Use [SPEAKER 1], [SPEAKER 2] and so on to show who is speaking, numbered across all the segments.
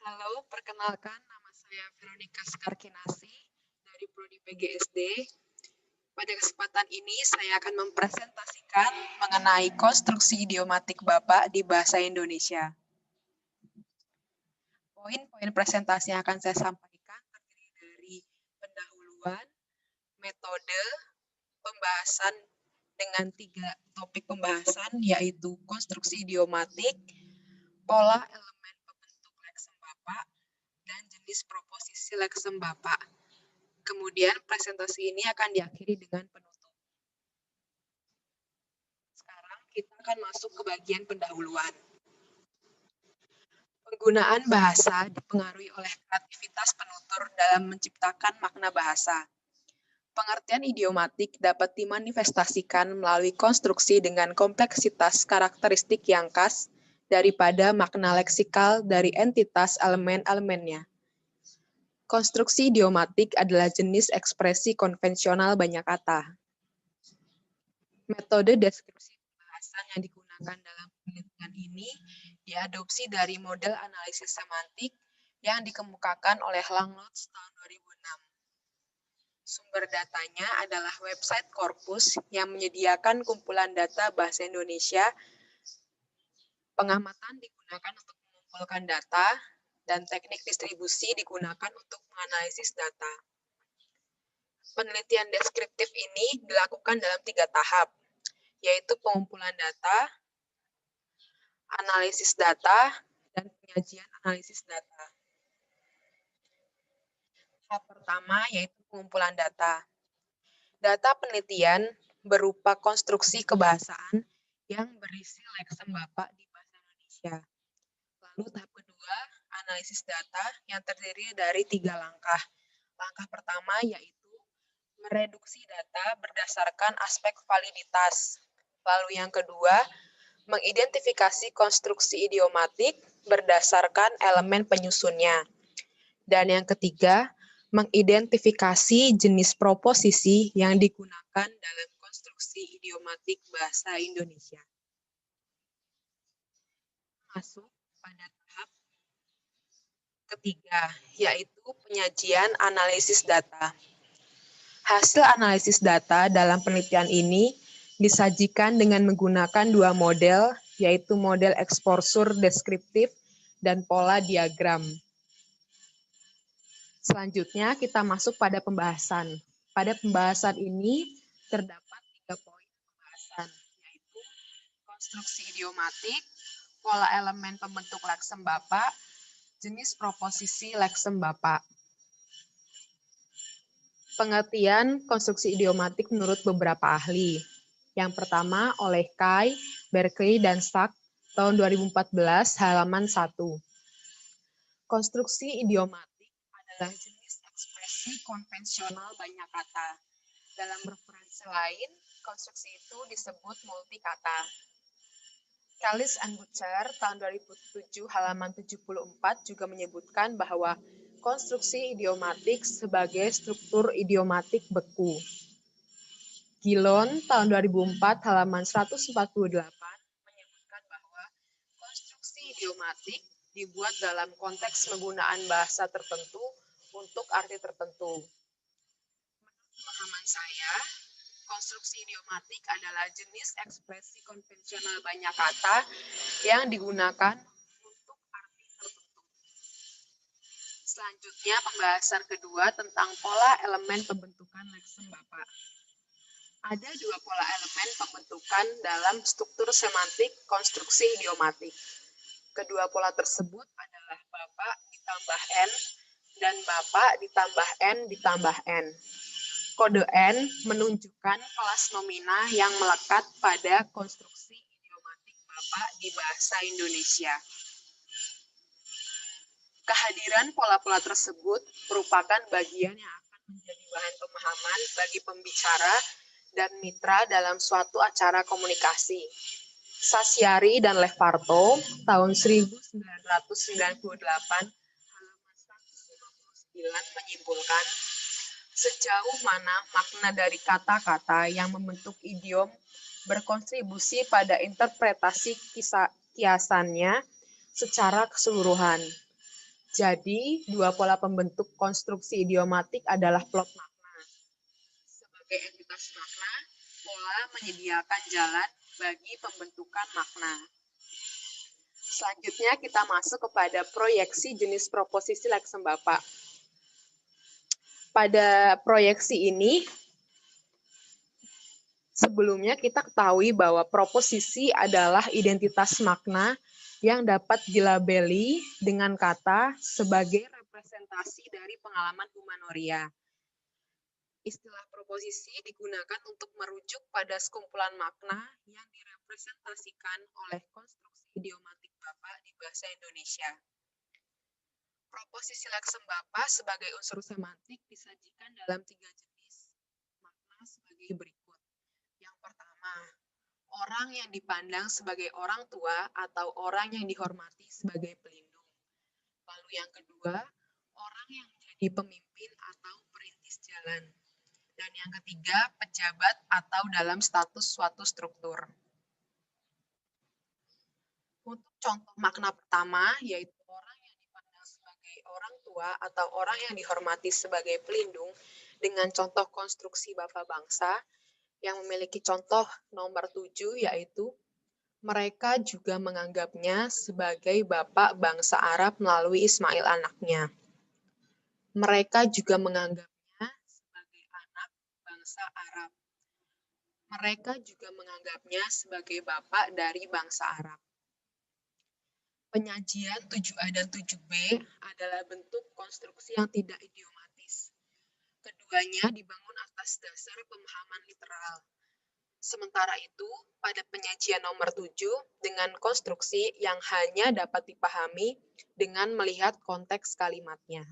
[SPEAKER 1] Halo, perkenalkan nama saya Veronica Skarkinasi dari Prodi PGSD. Pada kesempatan ini saya akan mempresentasikan mengenai konstruksi idiomatik Bapak di bahasa Indonesia. Poin-poin presentasi yang akan saya sampaikan terdiri dari pendahuluan, metode, pembahasan dengan 3 topik pembahasan, yaitu konstruksi idiomatik, pola elemen pembentuk leksem Bapak, dan jenis proposisi leksem Bapak. Kemudian presentasi ini akan diakhiri dengan penutup. Sekarang kita akan masuk ke bagian pendahuluan. Penggunaan bahasa dipengaruhi oleh kreativitas penutur dalam menciptakan makna bahasa. Pengertian idiomatik dapat dimanifestasikan melalui konstruksi dengan kompleksitas karakteristik yang khas daripada makna leksikal dari entitas elemen-elemennya. Konstruksi idiomatik adalah jenis ekspresi konvensional banyak kata. Metode deskripsi pembahasan yang digunakan dalam penelitian ini diadopsi dari model analisis semantik yang dikemukakan oleh Langlotz tahun 2006. Sumber datanya adalah website Corpus yang menyediakan kumpulan data bahasa Indonesia. Pengamatan digunakan untuk mengumpulkan data, dan teknik distribusi digunakan untuk menganalisis data. Penelitian deskriptif ini dilakukan dalam 3 tahap, yaitu pengumpulan data, analisis data, dan penyajian analisis data. Tahap pertama yaitu pengumpulan data. Data penelitian berupa konstruksi kebahasaan yang berisi leksem Bapak di bahasa Indonesia. Lalu tahap kedua, analisis data yang terdiri dari 3 langkah. Langkah pertama yaitu mereduksi data berdasarkan aspek validitas. Lalu yang kedua, mengidentifikasi konstruksi idiomatik berdasarkan elemen penyusunnya. Dan yang ketiga, mengidentifikasi jenis proposisi yang digunakan dalam konstruksi idiomatik bahasa Indonesia. Masuk pada tahap ketiga, yaitu penyajian analisis data. Hasil analisis data dalam penelitian ini disajikan dengan menggunakan 2 model, yaitu model eksporsur deskriptif dan pola diagram. Selanjutnya kita masuk pada pembahasan. Pada pembahasan ini terdapat 3 poin pembahasan, yaitu konstruksi idiomatik, pola elemen pembentuk leksem Bapak, jenis proposisi leksem Bapak. Pengertian konstruksi idiomatik menurut beberapa ahli. Yang pertama oleh Kai, Berkeley, dan Stack tahun 2014 halaman 1. Konstruksi idiomatik adalah jenis ekspresi konvensional banyak kata. Dalam referensi lain, konstruksi itu disebut multikata. Kallis and Butcher tahun 2007 halaman 74 juga menyebutkan bahwa konstruksi idiomatik sebagai struktur idiomatik beku. Gillon tahun 2004 halaman 148 menyebutkan bahwa konstruksi idiomatik dibuat dalam konteks penggunaan bahasa tertentu untuk arti tertentu. Menurut pemahaman saya, konstruksi idiomatik adalah jenis ekspresi konvensional banyak kata yang digunakan untuk arti tertentu. Selanjutnya, pembahasan kedua tentang pola elemen pembentukan leksem Bapak. Ada 2 pola elemen pembentukan dalam struktur semantik konstruksi idiomatik. Kedua pola tersebut adalah Bapak ditambah N dan Bapak ditambah N ditambah N. Kode N menunjukkan kelas nomina yang melekat pada konstruksi idiomatik Bapak di bahasa Indonesia. Kehadiran pola-pola tersebut merupakan bagian yang akan menjadi bahan pemahaman bagi pembicara dan mitra dalam suatu acara komunikasi. Sasyari dan Levarto tahun 1998 halaman 159 menyimpulkan sejauh mana makna dari kata-kata yang membentuk idiom berkontribusi pada interpretasi kiasannya secara keseluruhan. Jadi, dua pola pembentuk konstruksi idiomatik adalah plot makna. Sebagai entitas makna, pola menyediakan jalan bagi pembentukan makna. Selanjutnya kita masuk kepada proyeksi jenis proposisi leksem Bapak. Pada proyeksi ini, sebelumnya kita ketahui bahwa proposisi adalah identitas makna yang dapat dilabeli dengan kata sebagai representasi dari pengalaman humanoria. Istilah proposisi digunakan untuk merujuk pada sekumpulan makna yang direpresentasikan oleh konstruksi idiomatik Bapak di bahasa Indonesia. Proposisi leksem Bapak sebagai unsur semantik disajikan dalam 3 jenis makna sebagai berikut. Yang pertama, orang yang dipandang sebagai orang tua atau orang yang dihormati sebagai pelindung. Lalu yang kedua, orang yang menjadi pemimpin atau perintis jalan. Dan yang ketiga, pejabat atau dalam status suatu struktur. Untuk contoh makna pertama, yaitu orang yang dipandang sebagai orang tua atau orang yang dihormati sebagai pelindung, dengan contoh konstruksi Bapak Bangsa, yang memiliki contoh nomor 7, yaitu mereka juga menganggapnya sebagai bapak bangsa Arab melalui Ismail anaknya. Mereka juga menganggapnya sebagai anak bangsa Arab. Mereka juga menganggapnya sebagai bapak dari bangsa Arab. Penyajian 7A dan 7B adalah bentuk konstruksi yang tidak idiomatis. Keduanya dibangun atas dasar pemahaman literal. Sementara itu, pada penyajian nomor 7, dengan konstruksi yang hanya dapat dipahami dengan melihat konteks kalimatnya.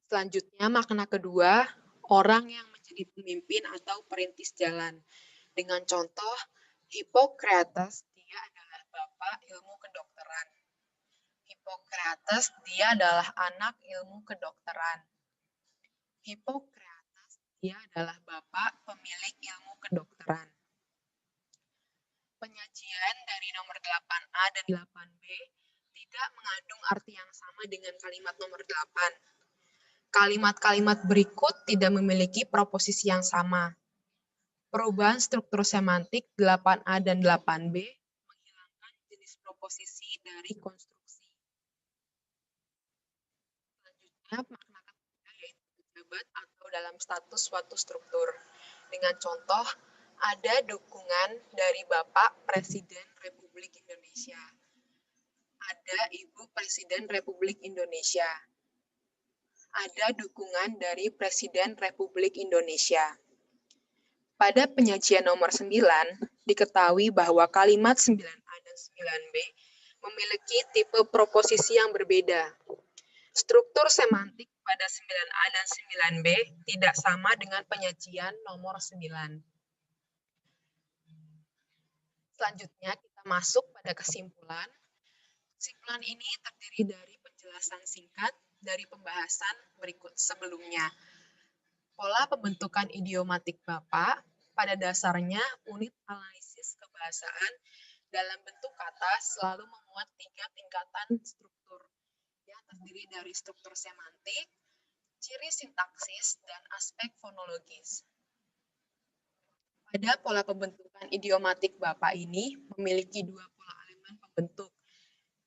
[SPEAKER 1] Selanjutnya, makna kedua, orang yang menjadi pemimpin atau perintis jalan. Dengan contoh, Hippocrates, dia adalah bapak ilmu kedokteran. Hippocrates, dia adalah anak ilmu kedokteran. Hippocrates, dia adalah bapak pemilik ilmu kedokteran. Penyajian dari nomor 8A dan 8B tidak mengandung arti yang sama dengan kalimat nomor 8. Kalimat-kalimat berikut tidak memiliki proposisi yang sama. Perubahan struktur semantik 8A dan 8B menghilangkan jenis proposisi dari konstruksi. Selanjutnya, makna ketiga yaitu pejabat atau dalam status suatu struktur. Dengan contoh, ada dukungan dari Bapak Presiden Republik Indonesia. Ada Ibu Presiden Republik Indonesia. Ada dukungan dari Presiden Republik Indonesia. Pada penyajian nomor 9, diketahui bahwa kalimat 9A dan 9B memiliki tipe proposisi yang berbeda. Struktur semantik pada 9A dan 9B tidak sama dengan penyajian nomor 9. Selanjutnya kita masuk pada kesimpulan. Kesimpulan ini terdiri dari penjelasan singkat dari pembahasan berikut sebelumnya. Pola pembentukan idiomatik Bapak pada dasarnya unit analisis kebahasaan dalam bentuk kata selalu memuat 3 tingkatan struktur yang terdiri dari struktur semantik, ciri sintaksis, dan aspek fonologis. Pada pola pembentukan idiomatik Bapak ini memiliki 2 pola elemen pembentuk.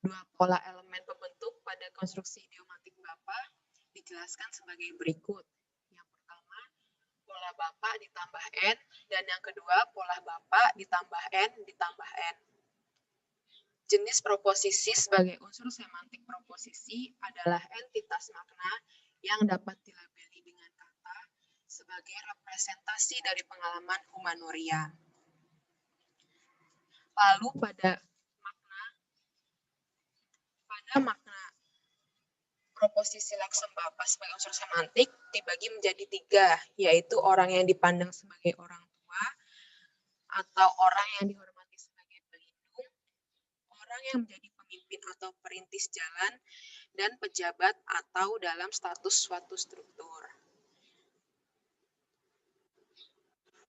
[SPEAKER 1] 2 pola elemen pembentuk pada konstruksi idiomatik Bapak dijelaskan sebagai berikut. Yang pertama, pola Bapak ditambah N, dan yang kedua, pola Bapak ditambah N ditambah N. Jenis proposisi sebagai unsur semantik proposisi adalah entitas makna yang dapat dilabeli dengan kata sebagai representasi dari pengalaman humanoria. Lalu pada makna proposisi leksem Bapak sebagai unsur semantik dibagi menjadi 3, yaitu orang yang dipandang sebagai orang tua, atau orang yang dihormati sebagai pelindung, orang yang menjadi pemimpin atau perintis jalan, dan pejabat atau dalam status suatu struktur.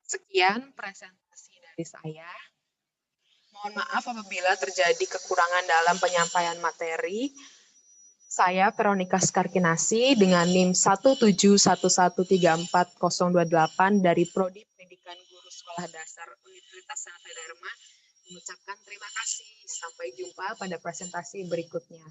[SPEAKER 1] Sekian presentasi dari saya. Mohon maaf apabila terjadi kekurangan dalam penyampaian materi. Saya Veronica Skarkinasi dengan NIM 171134028 dari Prodi Pendidikan Guru Sekolah Dasar Universitas Sanata Dharma mengucapkan terima kasih. Sampai jumpa pada presentasi berikutnya.